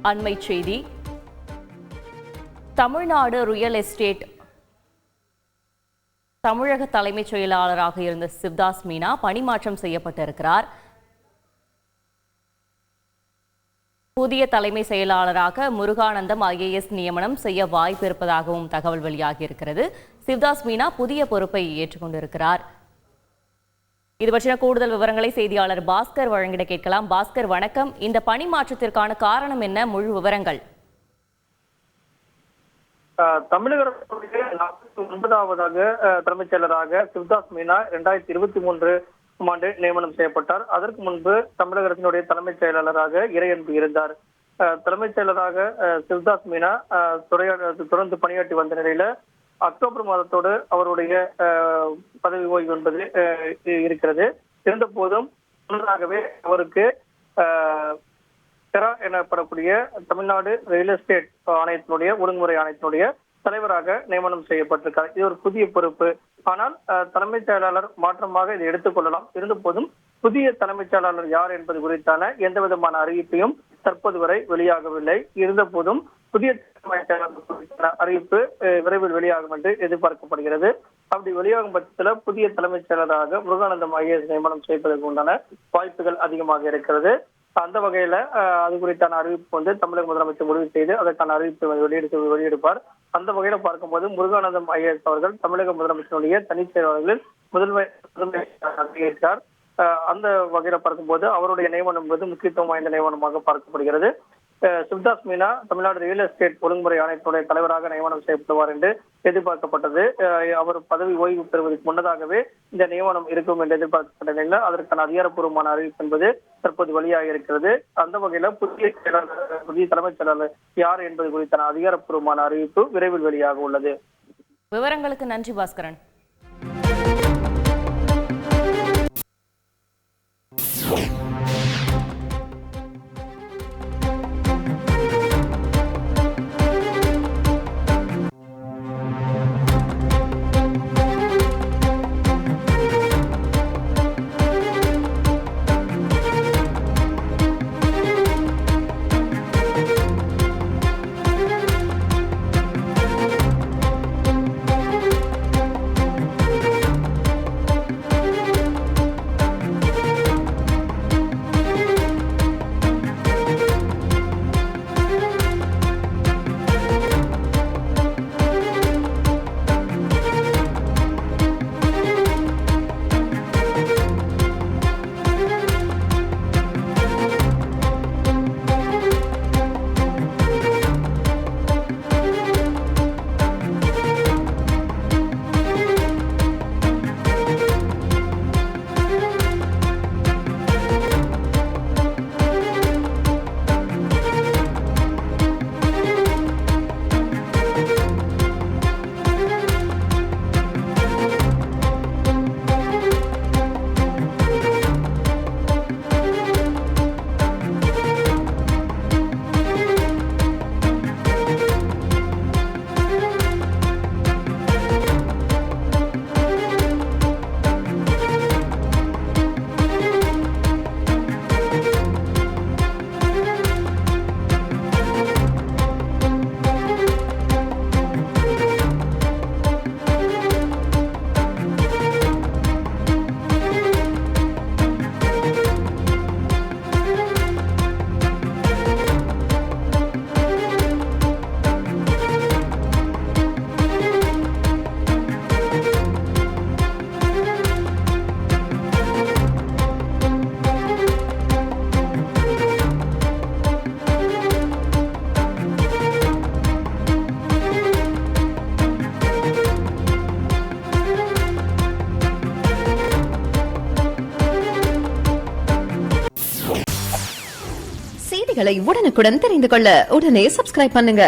அண்மை செய்தி. Tamil Nadu real estate தமிழக தலைமைச் செயலாளராக இருந்த சிவ்தாஸ் மீனா பணிமாற்றம் செய்யப்பட்டிருக்கிறார். புதிய தலைமை செயலாளராக முருகானந்தம் IAS நியமனம் செய்ய வாய்ப்பு இருப்பதாகவும் தகவல் வெளியாகியிருக்கிறது. சிவ்தாஸ் மீனா புதிய பொறுப்பை ஏற்றுக்கொண்டிருக்கிறார். இது பற்றின கூடுதல் விவரங்களை செய்தியாளர் பாஸ்கர் வழங்கிட கேட்கலாம். பாஸ்கர், வணக்கம். இந்த பணி மாற்றத்திற்கான காரணம் என்ன? முழு விவரங்கள். தமிழக 49வது தலைமைச் செயலராக சிவ்தாஸ் மீனா 2023 ஆண்டு நியமனம் செய்யப்பட்டார். அதற்கு முன்பு தமிழக அரசினுடைய தலைமைச் செயலாளராக இறையன்பு இருந்தார். தலைமைச் செயலராக சிவ்தாஸ் மீனா தொடர்ந்து பணியாற்றி வந்த நிலையில அக்டோபர் மாதத்தோடு அவருடைய பதவி ஓய்வு என்பது இருக்கிறது. இருந்த போதும் முன்னதாகவே அவருக்கு டெரா எனப்படக்கூடிய தமிழ்நாடு ரியல் எஸ்டேட் ஆணையத்தினுடைய ஒழுங்குமுறை ஆணையத்தினுடைய தலைவராக நியமனம் செய்யப்பட்டிருக்கார். இது ஒரு புதிய பொறுப்பு. ஆனால் தலைமைச் செயலாளர் மாற்றமாக இதை எடுத்துக்கொள்ளலாம். இருந்த போதும் புதிய தலைமைச் செயலாளர் யார் என்பது குறித்தான எந்த விதமான அறிவிப்பையும் தற்போது வரை வெளியாகவில்லை. இருந்த போதும் புதிய தலைமைச் செயலாளர் குறித்தான அறிவிப்பு விரைவில் வெளியாகும் என்று எதிர்பார்க்கப்படுகிறது. அப்படி வெளியாகும் பட்சத்தில் புதிய தலைமைச் செயலராக முருகானந்தம் IAS நியமனம் செய்வதற்கு உண்டான வாய்ப்புகள் அதிகமாக இருக்கிறது. அந்த வகையில அது குறித்தான அறிவிப்பு தமிழக முதலமைச்சர் முடிவு செய்து அதற்கான அறிவிப்பை வெளியிடுப்பார். அந்த வகையில பார்க்கும்போது முருகானந்தம் IAS அவர்கள் தமிழக முதலமைச்சருடைய தனிச் செயலாளர்களில் முதன்மை ஏற்றார். அந்த வகையில பார்க்கும்போது அவருடைய நியமனம் என்பது முக்கியத்துவம் வாய்ந்த நியமனமாக பார்க்கப்படுகிறது. சிவ்தாஸ் மீனா தமிழ்நாடு ரியல் எஸ்டேட் ஒழுங்குமுறை ஆணையத்தினுடைய தலைவராக நியமனம் செய்யப்படுவார் என்று எதிர்பார்க்கப்பட்டது. அவர் பதவி ஓய்வு பெறுவதற்கு முன்னதாகவே இந்த நியமனம் இருக்கும் என்று எதிர்பார்க்கப்பட்ட நிலையில் அதற்கான அதிகாரப்பூர்வமான அறிவிப்பு என்பது தற்போது வெளியாக இருக்கிறது. அந்த வகையில புதிய தலைமைச் செயலாளர் யார் என்பது குறித்தான அதிகாரப்பூர்வமான அறிவிப்பு விரைவில் வெளியாக உள்ளது. விவரங்களுக்கு நன்றி பாஸ்கரன். செய்திகளை உடனுக்குடன் தெரிந்து கொள்ள உடனே சப்ஸ்கிரைப் பண்ணுங்க.